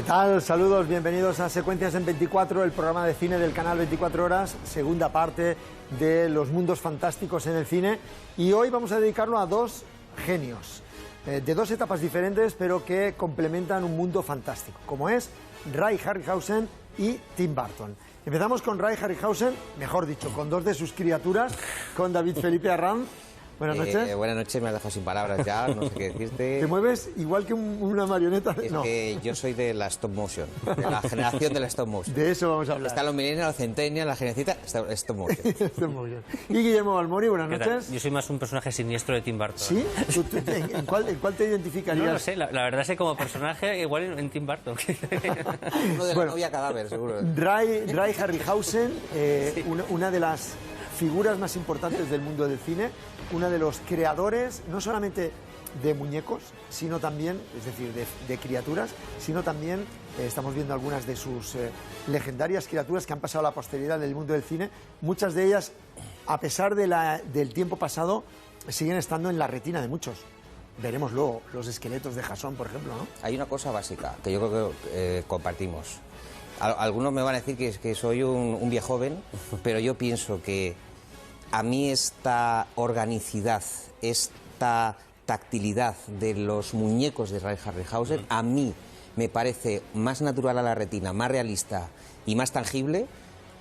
tal? Saludos, bienvenidos a Secuencias en 24, el programa de cine del canal 24 Horas, segunda parte de los mundos fantásticos en el cine. Y hoy vamos a dedicarlo a dos genios, de dos etapas diferentes, pero que complementan un mundo fantástico, como es Ray Harryhausen y Tim Burton. Empezamos con Ray Harryhausen, mejor dicho, con dos de sus criaturas, con David Felipe Arranz. Buenas noches. Buenas noches, me has dejado sin palabras ya, no sé qué decirte. ¿Te mueves igual que una marioneta? Es no. que yo soy de la stop motion, de la generación de la stop motion. De eso vamos a hablar. Están los millennials, los centennials, la genecita, stop motion. Stop motion. Y Guillermo Balmori, buenas noches. Yo soy más un personaje siniestro de Tim Burton. ¿Sí? ¿En cuál te identificarías? No lo sé, la verdad es que como personaje igual en Tim Burton. Uno de la novia cadáver, seguro. Ray Harryhausen, una de las figuras más importantes del mundo del cine, uno de los creadores, no solamente de muñecos, sino también, es decir, de criaturas, sino también, estamos viendo algunas de sus legendarias criaturas que han pasado a la posteridad del mundo del cine. Muchas de ellas, a pesar del tiempo pasado, siguen estando en la retina de muchos. Veremos luego los esqueletos de Jason, por ejemplo, ¿no? Hay una cosa básica que yo creo que compartimos. Algunos me van a decir que soy un viejoven, pero yo pienso que a mí esta organicidad, esta tactilidad de los muñecos de Ray Harryhausen, a mí me parece más natural a la retina, más realista y más tangible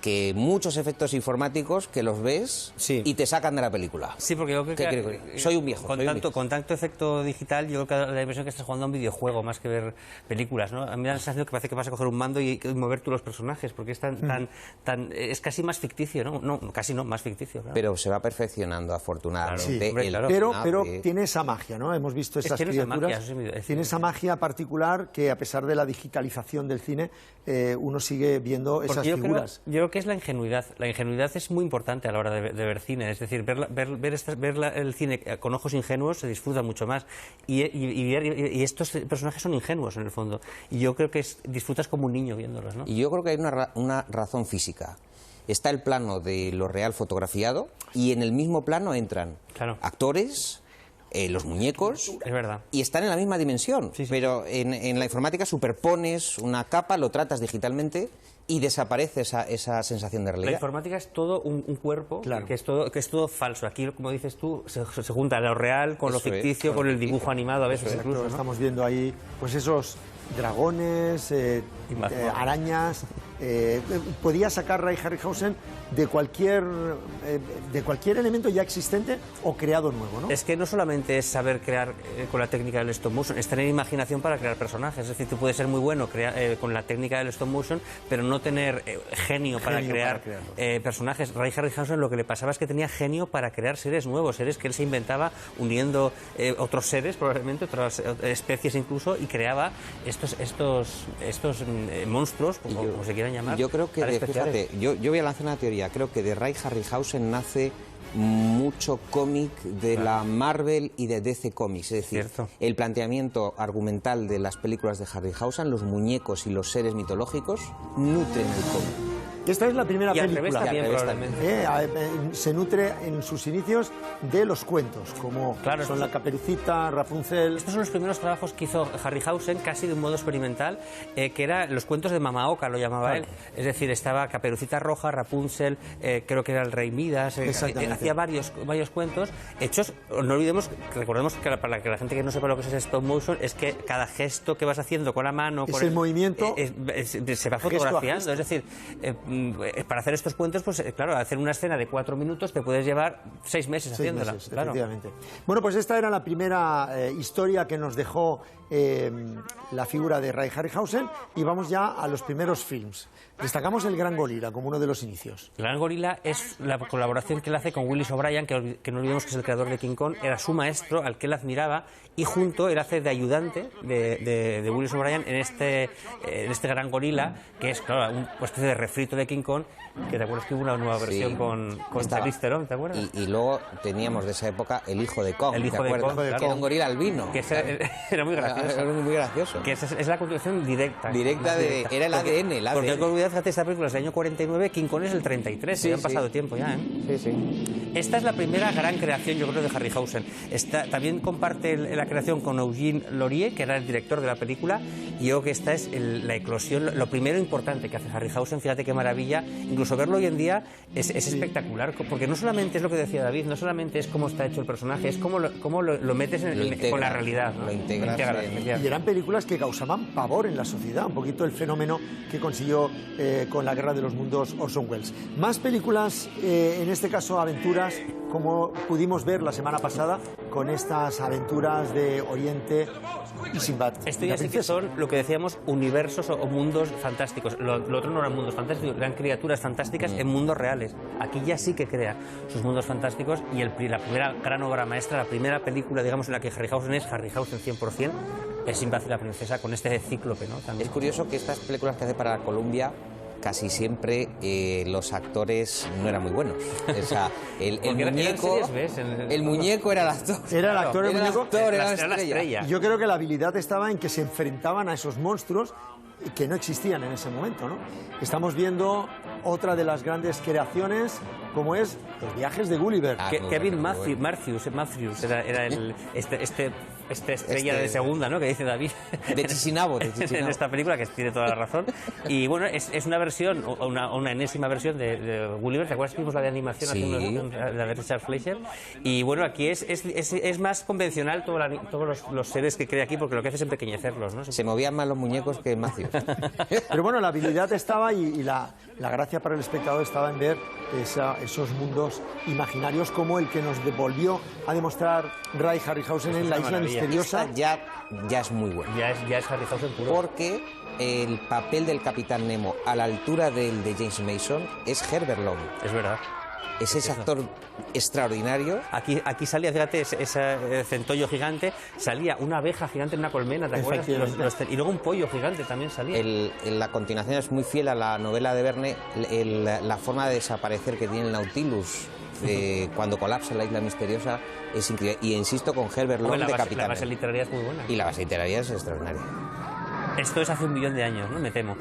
que muchos efectos informáticos que los ves y te sacan de la película. Sí, porque yo creo que soy un viejo. Con tanto efecto digital, yo creo que da la impresión que estás jugando a un videojuego más que ver películas, ¿no? A mí me da la sensación que parece que vas a coger un mando y mover tú los personajes, porque es es casi más ficticio, ¿no? No, casi no, más ficticio. Claro. Pero se va perfeccionando, afortunadamente. Claro. Sí, pero tiene esa magia, ¿no? Hemos visto estas criaturas. Tiene esa magia particular que, a pesar de la digitalización del cine, uno sigue viendo esas figuras. Yo creo que es la ingenuidad. La ingenuidad es muy importante a la hora de ver cine. Es decir, ver el cine con ojos ingenuos se disfruta mucho más. Y estos personajes son ingenuos, en el fondo. Y yo creo que disfrutas como un niño viéndolos, ¿no? Y yo creo que hay una razón física. Está el plano de lo real fotografiado y en el mismo plano entran actores, los muñecos, es verdad, y están en la misma dimensión, pero en la informática superpones una capa, lo tratas digitalmente y desaparece esa sensación de realidad. La informática es todo un cuerpo que es todo falso. Aquí, como dices tú, se junta lo real con lo ficticio, con el dibujo animado a veces incluso, ¿no? Estamos viendo ahí pues esos dragones, arañas. Podía sacar Ray Harryhausen de cualquier elemento ya existente o creado nuevo, ¿no? Es que no solamente es saber crear con la técnica del stop motion, es tener imaginación para crear personajes. Es decir, tú puedes ser muy bueno con la técnica del stop motion, pero no tener genio para crear personajes. Ray Harryhausen lo que le pasaba es que tenía genio para crear seres nuevos, seres que él se inventaba uniendo otros seres, probablemente otras especies incluso, y creaba estos monstruos, como se quiera llamar. Yo creo que, fíjate, yo voy a lanzar una teoría. Creo que de Ray Harryhausen nace mucho cómic de la Marvel y de DC Comics. Es decir, el planteamiento argumental de las películas de Harryhausen, los muñecos y los seres mitológicos, nutren el cómic. Esta es la primera película. También, probablemente. Se nutre en sus inicios de los cuentos, como son La Caperucita, Rapunzel. Estos son los primeros trabajos que hizo Harryhausen, casi de un modo experimental, que era los cuentos de Mamaoka, lo llamaba él. Es decir, estaba Caperucita Roja, Rapunzel, creo que era el Rey Midas. Hacía varios cuentos hechos. No olvidemos, recordemos que para que la gente que no sepa lo que es stop motion, es que cada gesto que vas haciendo con la mano, el movimiento, se va fotografiando. Es decir, para hacer estos cuentos, pues claro, hacer una escena de 4 minutos te puedes llevar 6 meses haciéndola. Efectivamente. Bueno, pues esta era la primera historia que nos dejó la figura de Ray Harryhausen, y vamos ya a los primeros films. Destacamos El Gran Gorila como uno de los inicios. El Gran Gorila es la colaboración que él hace con Willis O'Brien, que no olvidemos que es el creador de King Kong, era su maestro, al que él admiraba, y junto él hace de ayudante de Willis O'Brien en este Gran Gorila, que es, claro, una especie de refrito de de King Kong, que te acuerdas que hubo una nueva versión con Charlize Theron, ¿te acuerdas? Y luego teníamos de esa época El hijo de Kong, El hijo ¿te de acuerdas? Kong, claro. Que era un gorila albino. Que era muy gracioso. Era muy gracioso. Que es la continuación directa. Era el ADN. Porque fíjate, esta película es del año 49, King Kong es el 33, Sí, han pasado tiempo ya, ¿eh? Sí, sí. Esta es la primera gran creación, yo creo, de Harryhausen. También comparte la creación con Eugene Laurier, que era el director de la película, y yo creo que esta es la eclosión, lo primero importante que hace Harryhausen. Fíjate qué maravilla. Incluso verlo hoy en día es espectacular, porque no solamente es lo que decía David, no solamente es cómo está hecho el personaje, es cómo lo metes con la realidad, ¿no? Lo integras. Y eran películas que causaban pavor en la sociedad, un poquito el fenómeno que consiguió con La Guerra de los Mundos Orson Welles. Más películas, en este caso aventuras, como pudimos ver la semana pasada con estas aventuras de Oriente y Sinbad. Esto ya sí que son lo que decíamos, universos o mundos fantásticos. Lo otro no eran mundos fantásticos, eran criaturas fantásticas en mundos reales. Aquí ya sí que crea sus mundos fantásticos, y la primera gran obra maestra, la primera película, digamos, en la que Harryhausen es Harryhausen 100%, es Sinbad y la princesa, con este cíclope, ¿no? También. Es curioso que estas películas que hace para Columbia, casi siempre los actores no eran muy buenos. O sea, el muñeco era el actor. Era el actor, el muñeco. Era la estrella. Yo creo que la habilidad estaba en que se enfrentaban a esos monstruos que no existían en ese momento, ¿no? Estamos viendo otra de las grandes creaciones, como es Los viajes de Gulliver. Kevin Matthews era esta estrella de segunda, ¿no? Que dice David. De Chisinabo. En esta película, que tiene toda la razón. Y bueno, es una versión, o una enésima versión de Gulliver. ¿Te acuerdas que vimos la de animación? Sí. La de Richard Fleischer. Y bueno, aquí es más convencional todos los seres que crea aquí, porque lo que hace es empequeñecerlos, ¿no? Se movían más los muñecos que Matthews. Pero bueno, la habilidad estaba y la gracia para el espectador estaba en ver esos mundos imaginarios, como el que nos volvió a demostrar Ray Harryhausen en La Isla Misteriosa. Esta ya es muy bueno. Ya es Harryhausen puro. Porque el papel del Capitán Nemo a la altura del de James Mason es Herbert Lom. Es verdad. Es ese actor extraordinario. Aquí salía, fíjate, ese centollo gigante, salía una abeja gigante en una colmena, ¿te acuerdas? Y luego un pollo gigante también salía. La continuación es muy fiel a la novela de Verne, la forma de desaparecer que tiene el Nautilus cuando colapsa la Isla Misteriosa es increíble. Y insisto con Herbert Lom de Capitán. La base literaria es muy buena. Y la base literaria es extraordinaria. Esto es hace 1 millón de años, ¿no? Me temo.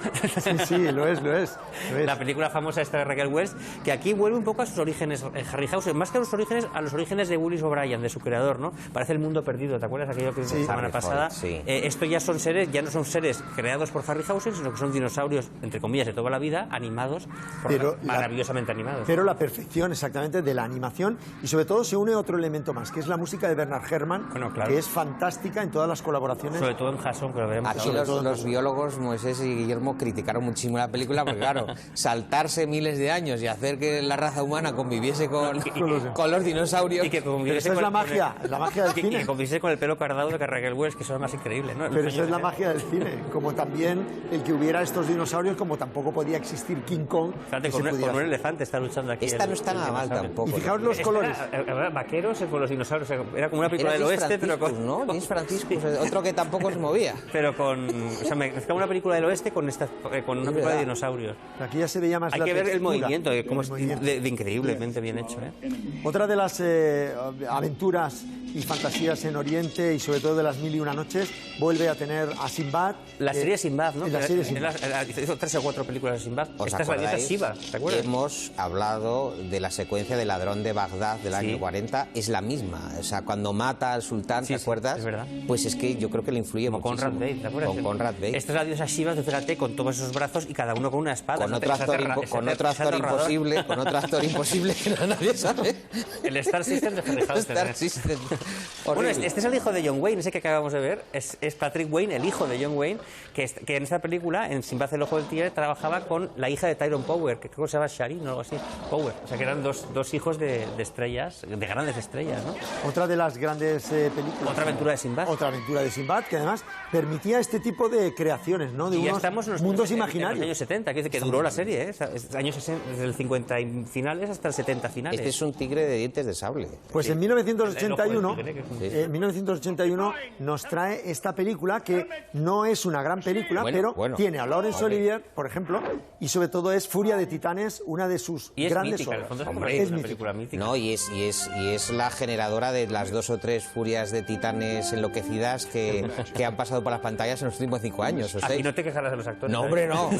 Sí, lo es. La película famosa esta de Raquel Welch, que aquí vuelve un poco a sus orígenes, Harryhausen, más que a los orígenes de Willis O'Brien, de su creador, ¿no? Parece El mundo perdido, ¿te acuerdas aquello que vimos la semana pasada? Sí. Esto ya no son seres creados por Harryhausen, sino que son dinosaurios, entre comillas, de toda la vida, animados, maravillosamente animados. Pero la perfección, exactamente, de la animación, y sobre todo se une otro elemento más, que es la música de Bernard Herrmann, que es fantástica en todas las colaboraciones. Sobre todo en Jason, que lo veremos. Aquí los biólogos Moisés y Guillermo criticaron muchísimo la película porque, claro, saltarse miles de años y hacer que la raza humana conviviese con los dinosaurios. Y que esa es la magia del cine. Y que conviviese con el pelo cardado de Raquel Welch, que eso es más increíble, ¿no? Pero esa es la magia del cine. Como también el que hubiera estos dinosaurios, como tampoco podía existir King Kong. Fíjate, con un elefante está luchando aquí. Esta no está nada mal tampoco. Y fijaos los colores. Vaqueros con los dinosaurios. Era como una película del oeste, pero con... ¿no? James Franciscus, otro que tampoco se movía. Pero con... O sea, mezclaba una película del oeste con una película de dinosaurios. Aquí ya se veía más. Hay que ver el movimiento, cómo es de increíblemente bien hecho, ¿eh? Otra de las aventuras y fantasías en Oriente, y sobre todo de las 1001 noches, vuelve a tener a Sinbad. La serie Sinbad, ¿no? La serie Sinbad. Hizo 3 o 4 películas de Sinbad. Esta es la diosa Shiva, ¿te acuerdas? Hemos hablado de la secuencia de Ladrón de Bagdad del año 40, es la misma. O sea, cuando mata al sultán, ¿te acuerdas? Es verdad. Pues es que yo creo que le influye muchísimo. Conrad Bate, ¿te acuerdas? Con Conrad Bate. Esta es la diosa Shiva, fíjate, con todos esos brazos y cada uno con una espada. Con otro actor imposible que nadie sabe. El Star System de Harryhausen. Star System. Bueno, este es el hijo de John Wayne, ese que acabamos de ver. Es Patrick Wayne, el hijo de John Wayne, que en esta película, en Sinbad el ojo del tigre, trabajaba con la hija de Tyrone Power, que creo que se llama Shireen o algo así. Power. O sea, que eran dos hijos de estrellas, de grandes estrellas, ¿no? Otra de las grandes películas. Otra aventura de Sinbad. Otra aventura de Sinbad, que además permitía este tipo de creaciones, ¿no? De y ya unos estamos en mundos imaginarios. En los años 70, que duró la serie, ¿eh? Años 60, desde el 50 finales hasta el 70 finales. Este es un tigre de dientes de sable. Pues en 1981 En 1981 nos trae esta película que no es una gran película, pero tiene a Laurence Olivier, por ejemplo, y sobre todo es Furia de Titanes, una de sus grandes obras. Es una película mítica. No, y es la generadora de las 2 o 3 furias de titanes enloquecidas que han pasado por las pantallas en los últimos 5 años. Aquí no te quejarás de los actores. No, hombre, no.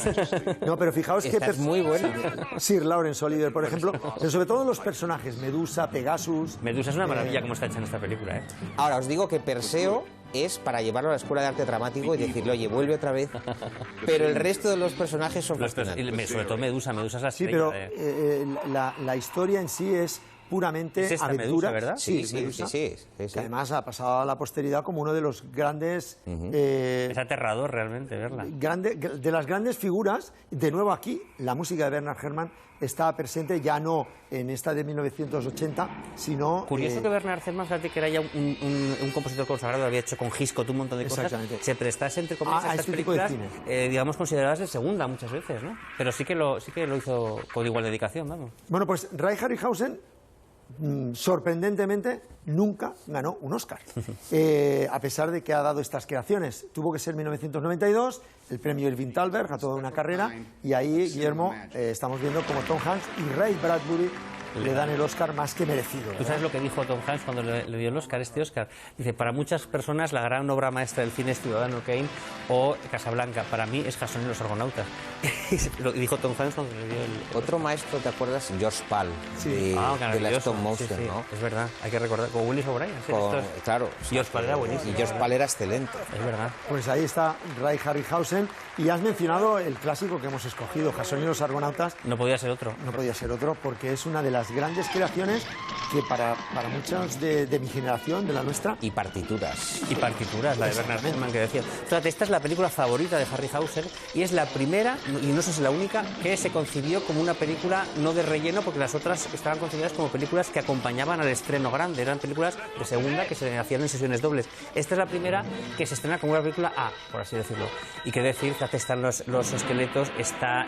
No, pero fijaos que es muy buena. Sir Laurence Olivier, por ejemplo, pero sobre todo los personajes, Medusa, Pegasus. Medusa es una maravilla como está hecha en esta película, ¿eh? Ahora, os digo que Perseo es para llevarlo a la Escuela de Arte Dramático y decirle, oye, vuelve otra vez. Pero el resto de los personajes son fascinantes. Sobre todo Medusa es la Sí, estrella. pero la historia en sí es puramente ¿Es esta aventura, Medusa, verdad? Sí, Sí. que además ha pasado a la posteridad como uno de los grandes... Es aterrador realmente verla. de las grandes figuras. De nuevo aquí, la música de Bernard Herrmann está presente ya no en esta de 1980, sino... Curioso que Bernard Herrmann, fíjate que era ya un compositor consagrado, había hecho con Hitchcock un montón de cosas, se prestase entre comillas a estas este tipo de películas, cine. digamos, consideradas de segunda muchas veces, ¿no? Pero sí que lo hizo con igual dedicación, vamos. Bueno, pues Ray Harryhausen, sorprendentemente, nunca ganó un Oscar. A pesar de que ha dado estas creaciones. Tuvo que ser 1992, el premio Irving Thalberg a toda una carrera, y ahí, Guillermo, estamos viendo como Tom Hanks y Ray Bradbury le dan el Oscar más que merecido, ¿verdad? ¿Tú sabes lo que dijo Tom Hanks cuando le dio el Oscar, este Oscar? Dice, para muchas personas la gran obra maestra del cine es Ciudadano Kane o Casablanca. Para mí es Jason y los Argonautas. Lo dijo Tom Hanks cuando le dio el... Otro maestro, ¿te acuerdas? George Pal, de la stop motion, sí, ¿no? Es verdad, hay que recordar, con Willis O'Brien. Claro. George Pal era buenísimo. Y George Pal era excelente. Es verdad. Pues ahí está Ray Harryhausen, y has mencionado el clásico que hemos escogido, Jason y los Argonautas. No podía ser otro. No podía ser otro, porque es una de las grandes creaciones que para muchos de mi generación, de la nuestra... Y partituras. Y partituras, la de Bernard Herrmann que decía. Fíjate, esta es la película favorita de Harryhausen y es la primera, y no sé si la única, que se concibió como una película no de relleno, porque las otras estaban concebidas como películas que acompañaban al estreno grande, eran películas de segunda que se hacían en sesiones dobles. Esta es la primera que se estrena como una película A, por así decirlo. Y que decir, fíjate, están los esqueletos, está,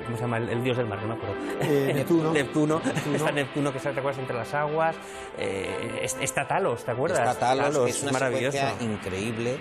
¿cómo se llama? El dios del mar, no me acuerdo. Neptuno. Está Neptuno, que se te acuerdas, entre las aguas. Está Talos, ¿te acuerdas? Está Talos, que es una maravilloso. secuencia increíble.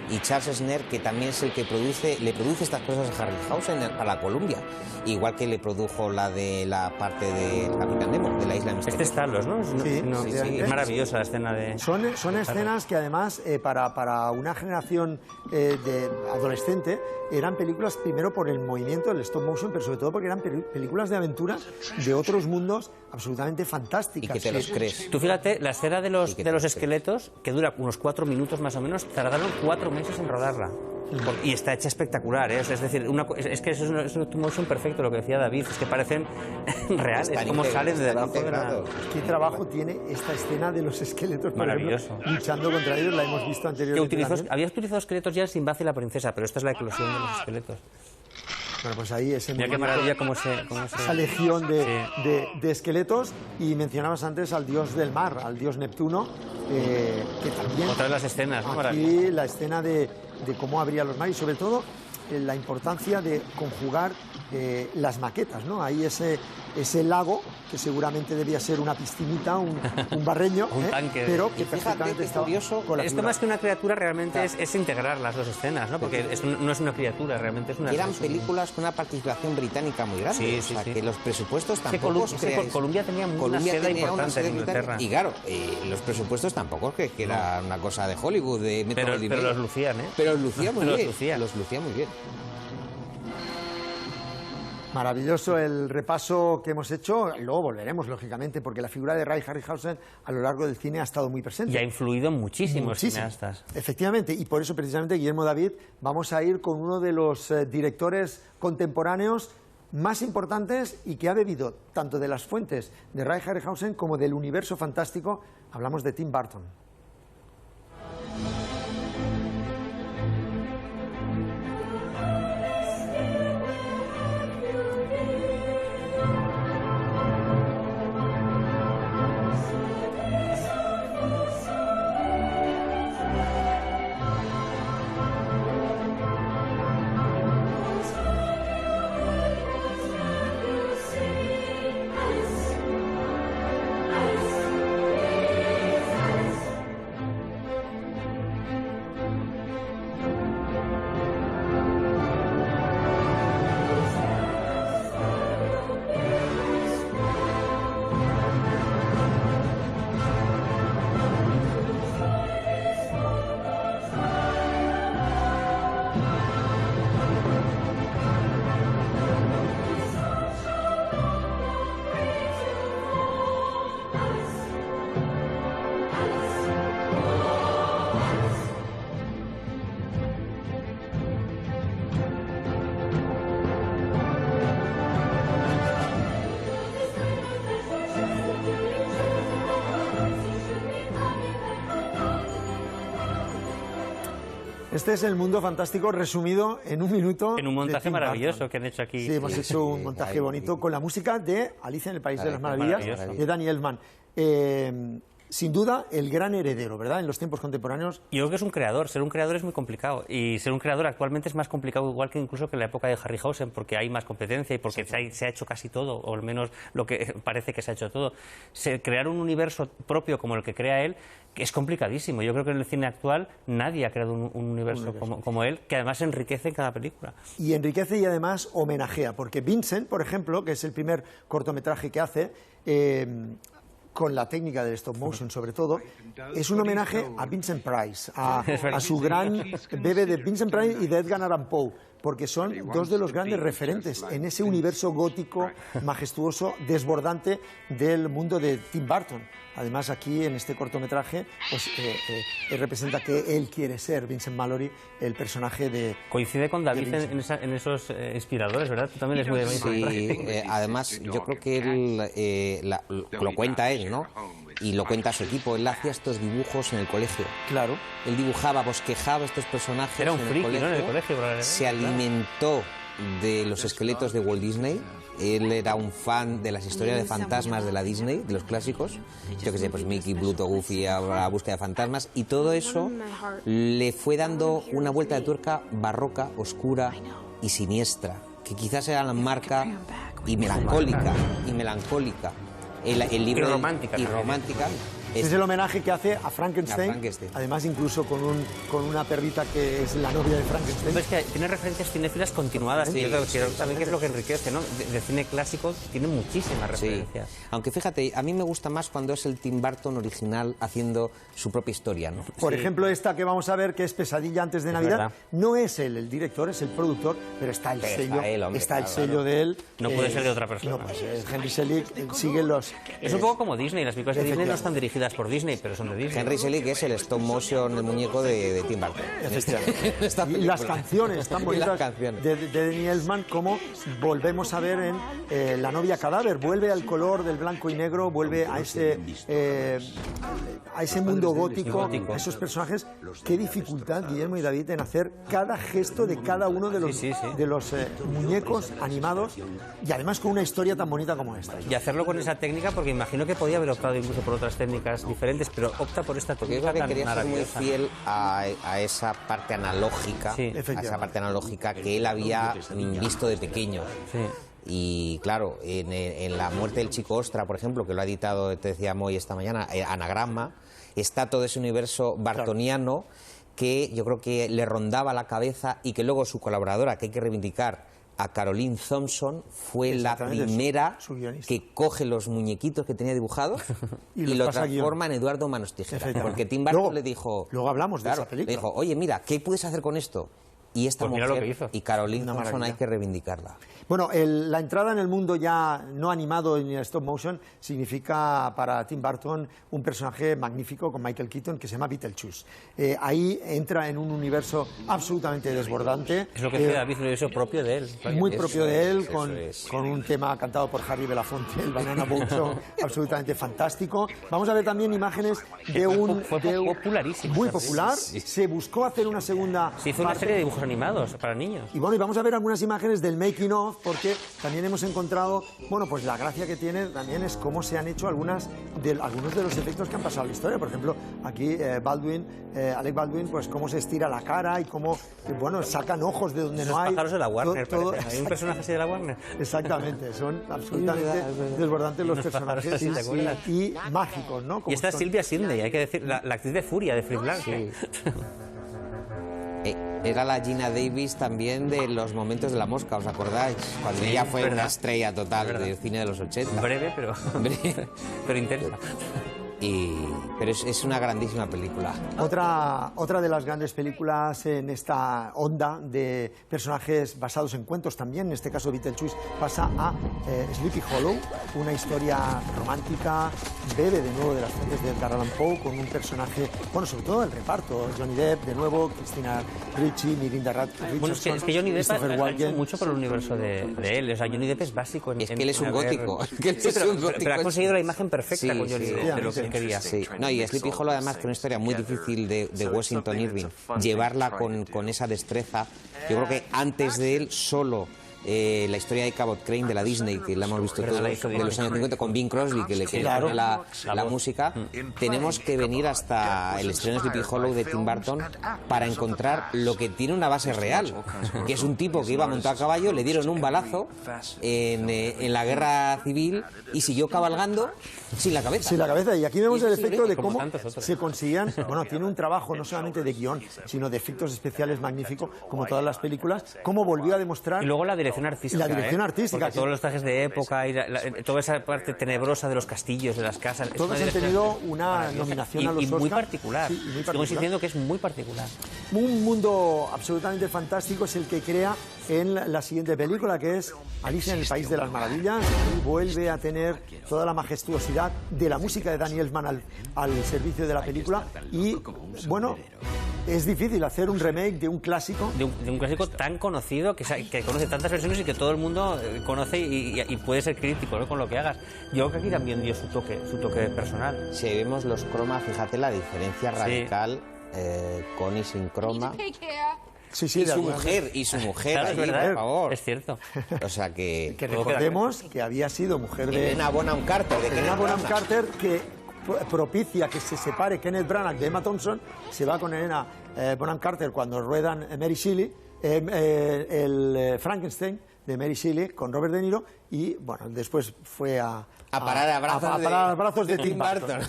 Y Charles Schneer, que también es el que le produce estas cosas a Harryhausen para la Columbia. Igual que le produjo la de la parte de Capitán Nemo, de la isla misteriosa. Este es Talos, ¿no? Sí, es maravillosa la escena de... Son escenas que además, para una generación de adolescente, eran películas primero por el movimiento del stop motion, pero sobre todo porque eran películas de aventuras de otros mundos absolutamente fantásticas. Y que te los crees. Tú fíjate, la escena de los esqueletos, que dura unos 4 minutos más o menos, tardaron 4 meses en rodarla. Y está hecha espectacular, ¿eh? Es decir, es que es un stop motion perfecto, lo que decía David, es que parecen reales, como salen de debajo de la... ¿Qué trabajo tiene esta escena de los esqueletos, por ejemplo, luchando contra ellos? La hemos visto anteriormente. Habías utilizado esqueletos ya en Sinbad y la princesa, pero esta es la eclosión de los esqueletos. Bueno, pues ahí mira qué maravilla esa legión de esqueletos. Y mencionabas antes al dios del mar, al dios Neptuno, que también... Otra de las escenas, ¿no? Aquí la escena de cómo abría los mares y sobre todo la importancia de conjugar las maquetas, ¿no? Ahí ese lago, que seguramente debía ser una piscinita, un barreño, un tanque, pero que perfectamente estaba curioso. Con la esto figura. más que una criatura realmente es integrar las dos escenas, ¿no? Porque no es una criatura, realmente es una... Eran películas con una participación británica muy grande, que los presupuestos tampoco... Columbia tenía una sede importante en Inglaterra. Y claro, los presupuestos tampoco es que era una cosa de Hollywood, de pero los lucían, ¿eh? Pero los lucía muy bien. Los lucía muy bien. Maravilloso el repaso que hemos hecho. Luego volveremos, lógicamente, porque la figura de Ray Harryhausen a lo largo del cine ha estado muy presente. Y ha influido en muchísimos cineastas. Efectivamente, y por eso precisamente, Guillermo, David, vamos a ir con uno de los directores contemporáneos más importantes y que ha bebido tanto de las fuentes de Ray Harryhausen como del universo fantástico. Hablamos de Tim Burton. Este es el mundo fantástico resumido en un minuto. En un montaje maravilloso que han hecho aquí. Sí, hemos hecho un montaje bonito con la música de Alicia en el País de las Maravillas, de Danny Elfman. Sin duda, el gran heredero, ¿verdad?, en los tiempos contemporáneos. Yo creo que es un creador. Ser un creador es muy complicado. Y ser un creador actualmente es más complicado igual que incluso que en la época de Harryhausen, porque hay más competencia y porque se ha hecho casi todo, o al menos lo que parece que se ha hecho todo. Crear un universo propio como el que crea él es complicadísimo. Yo creo que en el cine actual nadie ha creado un universo como él, que además enriquece en cada película. Y enriquece y además homenajea, porque Vincent, por ejemplo, que es el primer cortometraje que hace, con la técnica del stop motion sobre todo, es un homenaje a Vincent Price, a su gran bebé de Vincent Price y de Edgar Allan Poe, porque son dos de los grandes referentes en ese universo gótico, majestuoso, desbordante del mundo de Tim Burton. Además, aquí en este cortometraje pues, representa que él quiere ser, Vincent Mallory, el personaje de... Coincide con David en esos inspiradores, ¿verdad? Tú también eres muy de Vincent. Sí, además, yo creo que él lo cuenta él, ¿no? Y lo cuenta su equipo. Él hacía estos dibujos en el colegio. Claro. Él dibujaba, bosquejaba estos personajes. Era un friki, ¿no? En el colegio. Se alimentó de los esqueletos de Walt Disney. Él era un fan de las historias de fantasmas de la Disney, de los clásicos. Yo qué sé, pues Mickey, Pluto, Goofy, la búsqueda de fantasmas. Y todo eso le fue dando una vuelta de tuerca barroca, oscura y siniestra, que quizás era la marca y melancólica. El libro romántica. Y romántica. Es el homenaje que hace a Frankenstein, además incluso con una perrita que es la novia de Frankenstein. Es que tiene referencias cinéfilas continuadas, y yo creo que también que es lo que enriquece, ¿no? De cine clásico tiene muchísimas referencias. Sí. Aunque fíjate, a mí me gusta más cuando es el Tim Burton original haciendo su propia historia, ¿no? Por ejemplo, esta que vamos a ver, que es Pesadilla antes de Navidad, no es él el director, es el productor, pero está el sello de él. No puede ser de otra persona. No, pues Henry Selick sigue los... Es un poco como Disney, las películas de Disney no están dirigidas por Disney, pero son de Disney. Henry Selick es el stop motion, el muñeco de Tim Burton. Y las canciones tan bonitas de Danny Elfman, como volvemos a ver en La novia cadáver, vuelve al color del blanco y negro, vuelve a ese mundo gótico, a esos personajes. Qué dificultad, Guillermo y David, en hacer cada gesto de cada uno de los muñecos animados, y además con una historia tan bonita como esta. Y hacerlo con esa técnica, porque imagino que podía haber optado incluso por otras técnicas diferentes, pero opta por esta técnica. Yo creo que quería ser muy fiel a esa parte analógica, a esa parte analógica que él había visto de pequeño. Sí. Y claro, en La muerte del chico ostra, por ejemplo, que lo ha editado, te decía Moy esta mañana, Anagrama, está todo ese universo bartoniano que yo creo que le rondaba la cabeza, y que luego su colaboradora, que hay que reivindicar, a Caroline Thompson, fue la primera que coge los muñequitos que tenía dibujados y lo transforma en Eduardo Manos Tijeras. Porque Tim Burton le dijo... Luego hablamos de esa película. Le dijo, oye, mira, ¿qué puedes hacer con esto? Y esta mujer, lo que hizo. Y Caroline Thompson hay que reivindicarla. Bueno, la entrada en el mundo ya no animado ni stop motion significa para Tim Burton un personaje magnífico con Michael Keaton que se llama Beetlejuice. Ahí entra en un universo absolutamente desbordante. Es lo que decía David, un universo propio de él. Muy propio de él, con un tema cantado por Harry Belafonte, el Banana Boat Song, absolutamente fantástico. Vamos a ver también imágenes de un... Fue popularísimo. Muy popular. Se buscó hacer una segunda parte. Se hizo una serie de dibujos animados para niños. Y bueno, y vamos a ver algunas imágenes del making of, porque también hemos encontrado, bueno, pues la gracia que tiene también es cómo se han hecho algunos de los efectos que han pasado en la historia. Por ejemplo, aquí Alec Baldwin, pues cómo se estira la cara y cómo, bueno, sacan ojos de donde no hay. Pájaros de la Warner, ¿hay un personaje así de la Warner? Exactamente, son absolutamente desbordantes los personajes y mágicos, ¿no? Y esta es Sylvia Sidney, hay que decir, la actriz de Furia, de Free Blanc. Sí. Era la Gina Davis también de Los momentos de la mosca, ¿os acordáis? Cuando ella fue una estrella total del cine de los 80. Breve, pero intensa. Pero es una grandísima película. Otra de las grandes películas en esta onda de personajes basados en cuentos también, en este caso Beetlejuice, pasa a Sleepy Hollow, una historia romántica, bebe de nuevo de las fuentes de Edgar Allan Poe, con un personaje, bueno, sobre todo el reparto, Johnny Depp de nuevo, Christina Ricci, Mirinda Richardson, bueno, es que Johnny Depp ha hecho mucho por el universo de él, o sea, Johnny Depp es básico en... Es que él es un gótico. Pero ha conseguido la imagen perfecta con Johnny Depp. él quería. Sí, no, y Sleepy Hollow además que es una historia muy difícil de Washington Irving, llevarla con esa destreza. Yo creo que antes de él solo la historia de Cabot Crane de la Disney, que la hemos visto todos de los años 50 con Bing Crosby, que le pone la música. Tenemos que venir hasta el estreno de Sleepy Hollow de Tim Burton para encontrar lo que tiene una base real, que es un tipo que iba montado a caballo, le dieron un balazo en la guerra civil y siguió cabalgando sin la cabeza. Sin la cabeza, y aquí vemos el efecto de cómo se conseguían. Bueno, tiene un trabajo no solamente de guión, sino de efectos especiales magnífico, como todas las películas, cómo volvió a demostrar. Y luego la dirección artística. La dirección artística. Porque todos los trajes de época y toda esa parte tenebrosa de los castillos, de las casas. Todos han tenido una nominación a los Oscar. Muy particular. Sí, muy particular. Estamos diciendo que es muy particular. Un mundo absolutamente fantástico es el que crea en la siguiente película, que es Alicia en el País de las Maravillas, y vuelve a tener toda la majestuosidad de la música de Danny Elfman al servicio de la película. Y bueno, es difícil hacer un remake de un clásico. De un clásico tan conocido, que conoce tantas versiones y que todo el mundo conoce y puede ser crítico, ¿no?, con lo que hagas. Yo creo que aquí también dio su toque personal. Si vemos los cromas, fíjate la diferencia radical, con y sin croma. Sí, y su mujer, Claro, ahí, es verdad, por favor. es cierto. O sea que recordemos que había sido mujer de Helena Bonham Carter, que propicia que se separe Kenneth Branagh de Emma Thompson. Se va con Helena Bonham Carter cuando ruedan Mary Shelley, el Frankenstein de Mary Shelley con Robert De Niro, y bueno, después fue a parar a brazos de Tim Burton.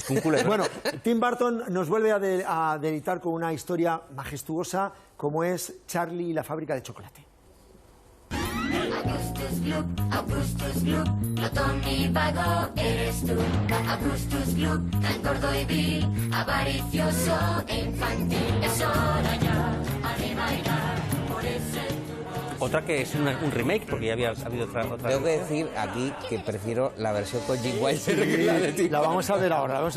Bueno, Tim Burton nos vuelve a deleitar con una historia majestuosa como es Charlie y la fábrica de chocolate. Augustus Gloop, glotón y vago eres tú. Augustus Gloop, tan gordo y vil, avaricioso e infantil. Es hora ya, arriba bailar por ese. Otra que es un remake, porque ya había habido otra. Tengo que decir aquí que prefiero la versión con Gene Wilder que la de Tim. La vamos a ver ahora,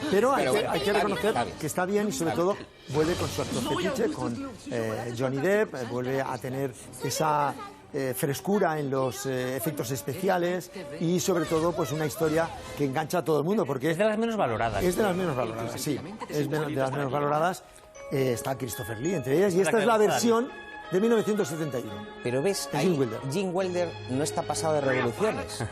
Pero hay que reconocer que está bien, y sobre todo vuelve con su actor fetiche, con Johnny Depp, vuelve a tener esa frescura en los efectos especiales y sobre todo pues una historia que engancha a todo el mundo, porque es de las menos valoradas. Es de las menos valoradas, sí. Es de las menos valoradas. Está Christopher Lee entre ellas, y esta es la versión de 1971. Pero ves, ahí Gene Wilder no está pasado de revoluciones.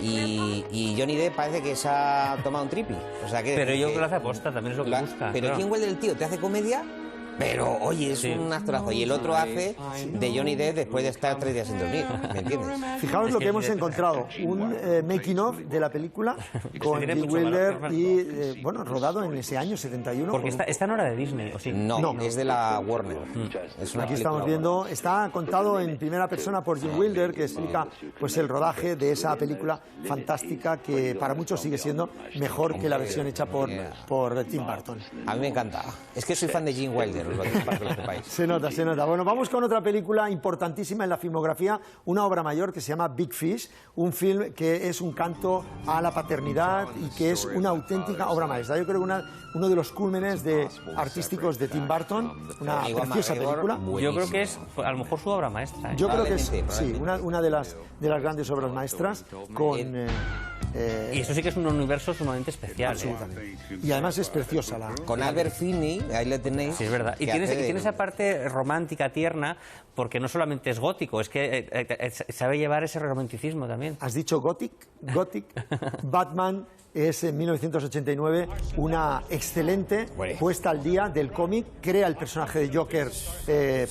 Y Johnny Depp parece que se ha tomado un tripi. O sea, pero yo creo que lo hace aposta, también es lo que busca. Pero Gene Wilder, el tío, te hace comedia, pero oye, es un actorazo. Y el otro hace de Johnny Depp después de estar 3 días sin dormir, ¿me entiendes? Fijaos lo que hemos encontrado, un making of de la película con Gene Wilder y bueno, rodado en ese año 71. Porque esta no era de Disney, ¿o sí? No, es de la Warner. Es una Aquí estamos viendo, está contado en primera persona por Gene Wilder, que explica pues el rodaje de esa película fantástica que para muchos sigue siendo mejor que la versión hecha por Tim Burton. A mí me encanta. Es que soy fan de Gene Wilder. Se nota. Bueno, vamos con otra película importantísima en la filmografía, una obra mayor que se llama Big Fish, un film que es un canto a la paternidad y que es una auténtica obra maestra. Yo creo que uno de los cúlmenes artísticos de Tim Burton, una preciosa película. Yo creo que es a lo mejor su obra maestra. Yo creo que es, sí, una de las grandes obras maestras con... y eso sí que es un universo sumamente especial. Absolutamente. Y además es preciosa con Albert Finney, ahí le tenéis. Sí, es verdad. Y tiene esa parte romántica, tierna, porque no solamente es gótico, es que sabe llevar ese romanticismo también. ¿Has dicho Gothic? Batman es en 1989 una excelente puesta al día del cómic. Crea el personaje de Joker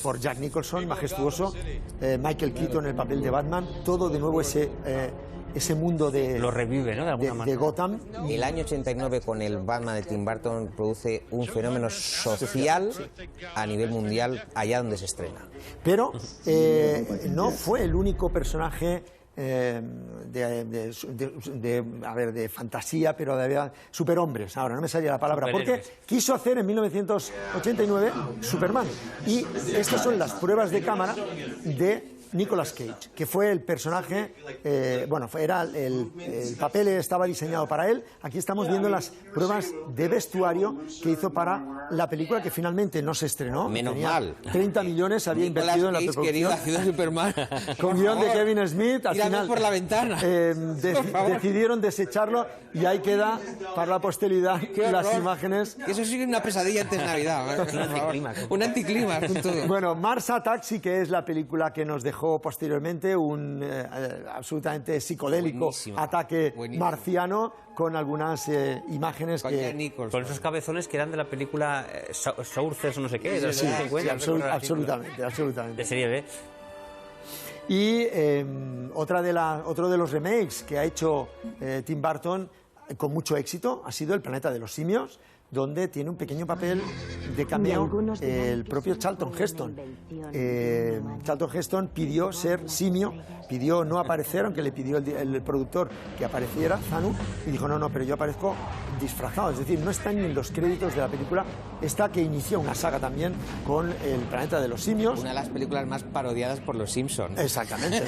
por Jack Nicholson, majestuoso. Michael Keaton en el papel de Batman. Todo de nuevo ese mundo lo revive, ¿no?, de alguna manera. De Gotham. El año 89 con el Batman de Tim Burton produce un fenómeno social a nivel mundial allá donde se estrena. Pero no fue el único personaje de fantasía, pero de superhombres. Ahora no me salía la palabra, porque quiso hacer en 1989 Superman. Y estas son las pruebas de cámara de Nicolas Cage, que fue el personaje, el papel estaba diseñado para él. Aquí estamos viendo las pruebas de vestuario que hizo para la película, que finalmente no se estrenó. Menos Tenía mal. 30 millones había invertido en la Nicolas Cage quería la ciudad de Superman. Con guión de Kevin Smith. Al final por la ventana. decidieron desecharlo y ahí queda para la posteridad las imágenes. Eso sí es una pesadilla antes de Navidad. Un anticlímax. Bueno, Mars Attacks sí que es la película que nos dejó posteriormente un absolutamente psicodélico ataque marciano con algunas imágenes con esos cabezones que eran de la película Sources o no sé qué. Sí, absolutamente. De serie B. Y otro de los remakes que ha hecho Tim Burton con mucho éxito ha sido El planeta de los simios, donde tiene un pequeño papel de cameo el propio Charlton Heston. Charlton Heston pidió ser simio, pidió no aparecer, aunque le pidió el productor que apareciera, Zanu, y dijo, no, pero yo aparezco disfrazado, es decir, no está ni en los créditos de la película, esta que inició una saga también con El planeta de los simios. Una de las películas más parodiadas por los Simpsons. Exactamente.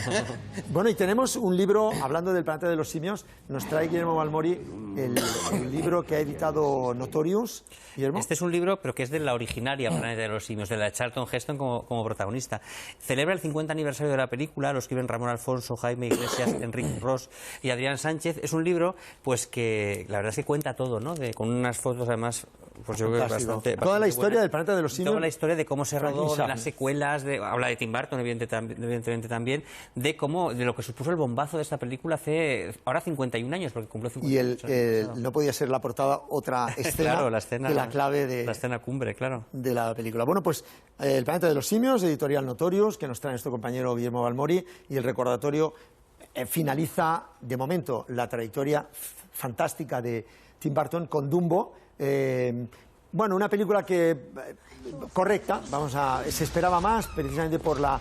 Bueno, y tenemos un libro, hablando del planeta de los simios, nos trae Guillermo Balmori el libro que ha editado Notorious. Guillermo. Este es un libro, pero que es de la originaria Planeta de los Simios, de la de Charlton Heston como protagonista. Celebra el 50 aniversario de la película, lo escriben Ramón Alfonso, Jaime Iglesias, Enrique Ross y Adrián Sánchez. Es un libro pues que la verdad es que cuenta todo, ¿no? Con unas fotos además, pues yo creo que bastante toda la historia buena. del Planeta de los Simios. Toda la historia de cómo se rodó, de las secuelas, habla de Tim Burton evidentemente también, de lo que supuso el bombazo de esta película hace ahora 51 años, porque cumplió 51 años. No podía ser la portada otra escena, claro, la escena de la clave de la escena cumbre, claro, de la película. Bueno, pues El planeta de los simios, editorial Notorious, que nos trae nuestro compañero Guillermo Balmori, y el recordatorio finaliza de momento la trayectoria fantástica de Tim Burton con Dumbo. Bueno, una película que correcta, se esperaba más precisamente por la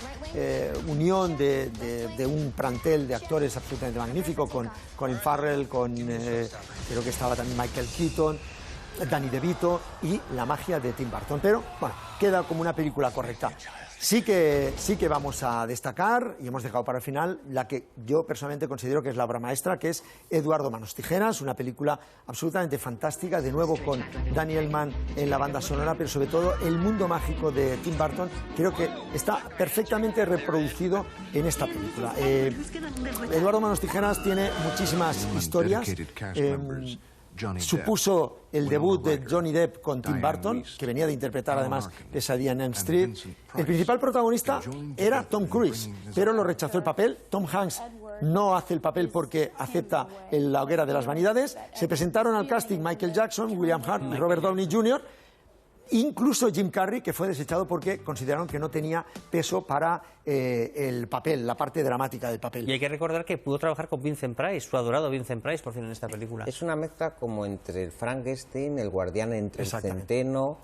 unión de un plantel de actores absolutamente magnífico con Colin Farrell, creo que estaba también Michael Keaton, Danny DeVito y la magia de Tim Burton, pero bueno, queda como una película correcta. Sí que vamos a destacar, y hemos dejado para el final, la que yo personalmente considero que es la obra maestra, que es Eduardo Manos Tijeras, una película absolutamente fantástica, de nuevo con Danny Elfman en la banda sonora, pero sobre todo el mundo mágico de Tim Burton, creo que está perfectamente reproducido en esta película. Eduardo Manos Tijeras tiene muchísimas historias. Supuso el debut de Johnny Depp con Tim Burton, que venía de interpretar además Pesadilla en Elm Street. El principal protagonista era Tom Cruise, pero lo rechazó el papel. Tom Hanks no hace el papel porque acepta la hoguera de las vanidades. Se presentaron al casting Michael Jackson, William Hurt y Robert Downey Jr., incluso Jim Carrey, que fue desechado porque consideraron que no tenía peso para el papel, la parte dramática del papel. Y hay que recordar que pudo trabajar con Vincent Price, su adorado Vincent Price, por fin, en esta película. Es una mezcla como entre el Frankenstein, el guardián entre el centeno,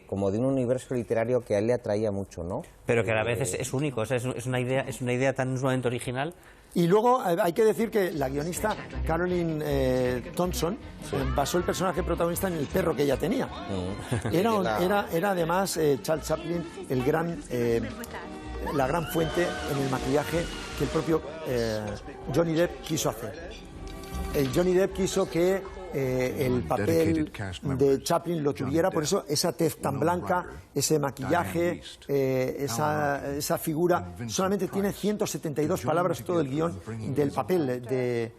como de un universo literario que a él le atraía mucho, ¿no? Pero que a la vez es único, o sea, es una idea tan sumamente original. Y luego hay que decir que la guionista Caroline Thompson basó el personaje protagonista en el perro que ella tenía. Era además Charles Chaplin la gran fuente en el maquillaje que el propio Johnny Depp quiso hacer. Johnny Depp quiso que el papel de Chaplin lo tuviera, por eso esa tez tan blanca, ese maquillaje, esa figura, solamente tiene 172 palabras todo el guión del papel de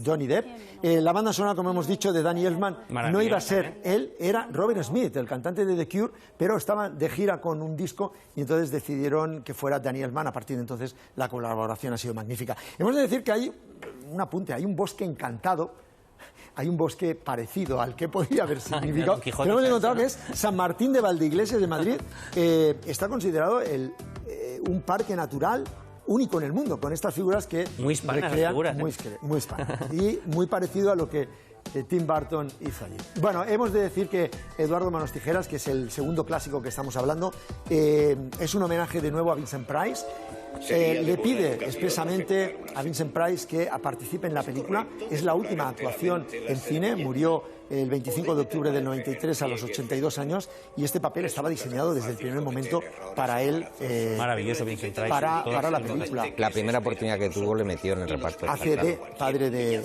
Johnny Depp. La banda sonora, como hemos dicho, de Danny Elfman no iba a ser él, era Robert Smith, el cantante de The Cure, pero estaba de gira con un disco y entonces decidieron que fuera Danny Elfman. A partir de entonces la colaboración ha sido magnífica. Hemos de decir que hay un apunte, hay un bosque encantado, hay un bosque parecido al que podría haber significado. Pero hemos encontrado que es San Martín de Valdeiglesias de Madrid. Está considerado un parque natural único en el mundo, con estas figuras que muy hispanas, recrean, figuras, muy hispanas, y muy parecido a lo que Tim Burton hizo allí. Bueno, hemos de decir que Eduardo Manos Tijeras, que es el segundo clásico que estamos hablando, es un homenaje de nuevo a Vincent Price. Le pide expresamente a Vincent Price que participe en la película. Es la última actuación en cine, murió el 25 de octubre del 93 a los 82 años, y este papel estaba diseñado desde el primer momento para él. Maravilloso, Vincent Price. Para la película. La primera oportunidad que tuvo le metió en el reparto. Hace de padre de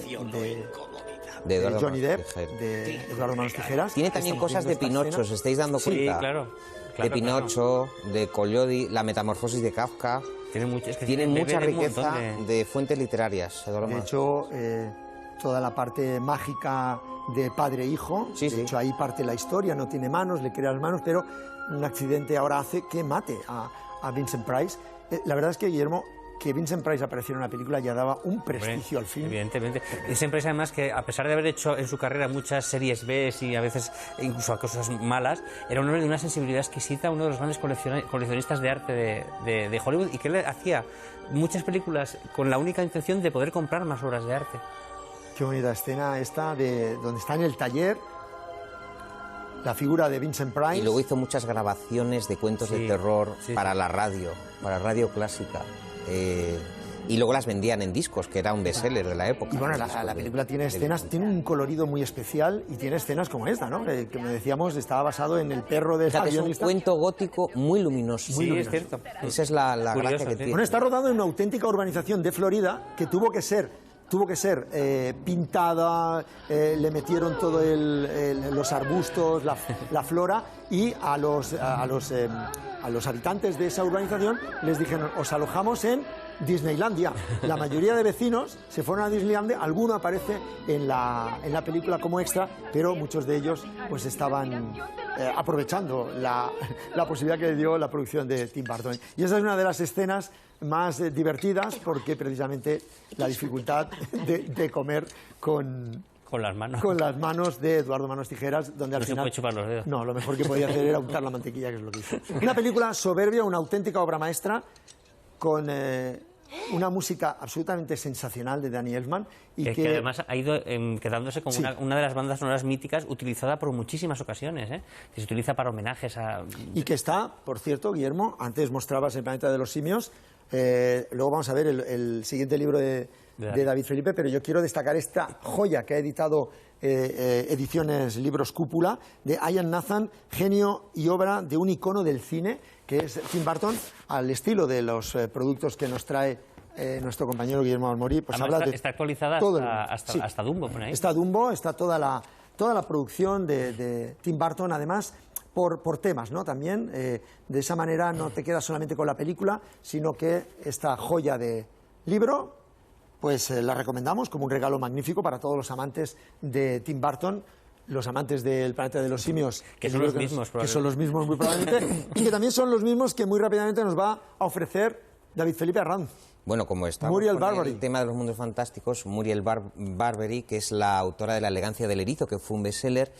Johnny Depp, de Eduardo Manos Tijeras. Tiene también cosas de Pinocho, ¿os estáis dando cuenta? Sí, claro. De Pinocho, de Collodi, la metamorfosis de Kafka. Tiene mucha riqueza de fuentes literarias. De hecho, toda la parte mágica de padre e hijo, de hecho ahí parte la historia, no tiene manos, le crea las manos, pero un accidente ahora hace que mate a Vincent Price. La verdad es que, Guillermo, que Vincent Price apareciera en una película ya daba un prestigio al film. Evidentemente. Vincent Price, además, que a pesar de haber hecho en su carrera muchas series B y a veces incluso cosas malas, era un hombre de una sensibilidad exquisita, uno de los grandes coleccionistas de arte de Hollywood, y que él hacía muchas películas con la única intención de poder comprar más obras de arte. Qué bonita escena esta de donde está en el taller la figura de Vincent Price. Y luego hizo muchas grabaciones de cuentos de terror para la radio, para radio clásica. Y luego las vendían en discos, que era un bestseller de la época. Y bueno, la película tiene escenas, tiene un colorido muy especial y tiene escenas como esta, ¿no? Que me decíamos, estaba basado en el perro de la guionista. Es un cuento gótico muy luminoso. Sí, es cierto. Esa es la gracia que tiene. Bueno, está rodado en una auténtica urbanización de Florida que tuvo que ser pintada, le metieron todos los arbustos, la flora, y a los habitantes de esa urbanización les dijeron: os alojamos en Disneylandia. La mayoría de vecinos se fueron a Disneylandia, alguno aparece en la película como extra, pero muchos de ellos pues estaban aprovechando la posibilidad que le dio la producción de Tim Burton. Y esa es una de las escenas más divertidas, porque precisamente la dificultad de comer con las manos de Eduardo Manos Tijeras, donde al final se puede chupar los dedos. No, lo mejor que podía hacer era untar la mantequilla, que es lo que hizo. Una película soberbia, una auténtica obra maestra, con una música absolutamente sensacional de Danny Elfman. Y que además ha ido quedándose como una de las bandas sonoras míticas, utilizada por muchísimas ocasiones, que se utiliza para homenajes a... Y que está, por cierto, Guillermo, antes mostrabas El planeta de los simios, luego vamos a ver el siguiente libro de David Felipe, pero yo quiero destacar esta joya que ha editado Ediciones Libros Cúpula, de Ian Nathan, genio y obra de un icono del cine, que es Tim Burton, al estilo de los productos que nos trae nuestro compañero Guillermo Almorí. Pues está actualizada hasta Dumbo. Por ahí. Está Dumbo, está toda la producción de Tim Burton, además por temas, ¿no? También de esa manera no te quedas solamente con la película, sino que esta joya de libro pues la recomendamos como un regalo magnífico para todos los amantes de Tim Burton, los amantes del Planeta de los Simios, que son los mismos muy probablemente, y que también son los mismos que muy rápidamente nos va a ofrecer David Felipe Arranz. Bueno, como estamos con el tema de los mundos fantásticos, Muriel Barbery, que es la autora de La elegancia del erizo, que fue un bestseller,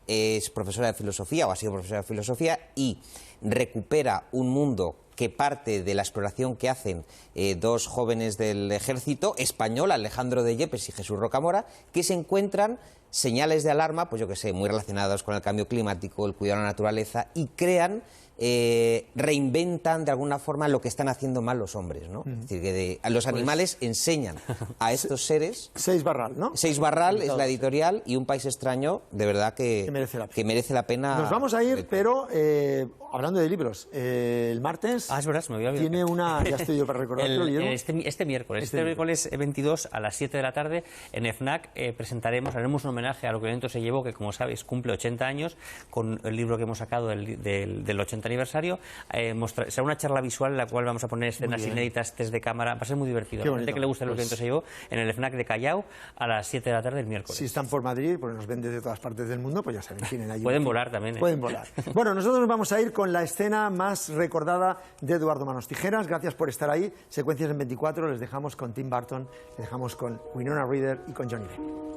es profesora de filosofía, o ha sido profesora de filosofía, y recupera un mundo que parte de la exploración que hacen dos jóvenes del ejército español, Alejandro de Yepes y Jesús Rocamora, que se encuentran señales de alarma, pues yo que sé, muy relacionados con el cambio climático, el cuidado de la naturaleza, y crean, reinventan de alguna forma lo que están haciendo mal los hombres, ¿no? Es decir, que los animales enseñan a estos seres... Seix Barral, ¿no? Seix Barral es la editorial, y Un país extraño, de verdad que merece la pena. Nos vamos a ir, pero hablando de libros, el martes es verdad, se me había olvidado. Tiene una... Ya estoy yo para recordarlo, Guillermo. Este miércoles 22 a las 7 de la tarde, en FNAC haremos un homenaje a Lo que viento se llevó, que como sabéis cumple 80 años, con el libro que hemos sacado del 80 aniversario. Será una charla visual en la cual vamos a poner escenas inéditas, test de cámara. Va a ser muy divertido. A la gente que le gusta Lo que viento se llevó, en el FNAC de Callao a las 7 de la tarde el miércoles. Si están por Madrid, pues nos ven desde todas partes del mundo, pues ya saben, tienen allí. Pueden volar también. Pueden volar. Bueno, nosotros nos vamos a ir con la escena más recordada de Eduardo Manos Tijeras. Gracias por estar ahí. Secuencias en 24, les dejamos con Tim Burton, les dejamos con Winona Ryder y con Johnny Depp.